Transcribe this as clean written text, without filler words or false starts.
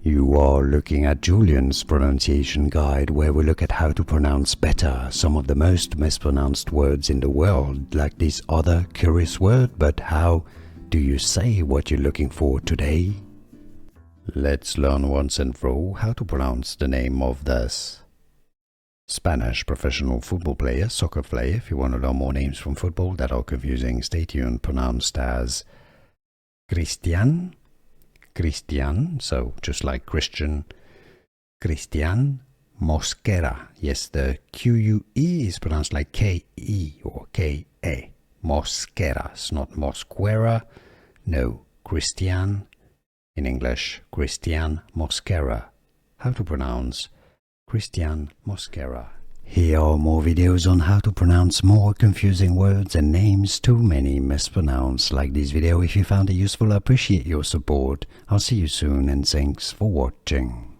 You are looking at Julian's pronunciation guide, where we look at how to pronounce better some of the most mispronounced words in the world, like this other curious word. But how do you say what you're looking for today? Let's learn once and for all how to pronounce the name of this Spanish professional football player, soccer player. If you want to learn more names from football that are confusing, stay tuned. Pronounced as Cristhian, so just like Christian, Cristhian Mosquera. Yes, the Q-U-E is pronounced like K-E or K-A. Mosquera, it's not Mosquera. No, Cristhian. In English, Cristhian Mosquera. How to pronounce Cristhian Mosquera. Here are more videos on how to pronounce more confusing words and names too many mispronounced. Like this video if you found it useful. I appreciate your support. I'll see you soon and thanks for watching.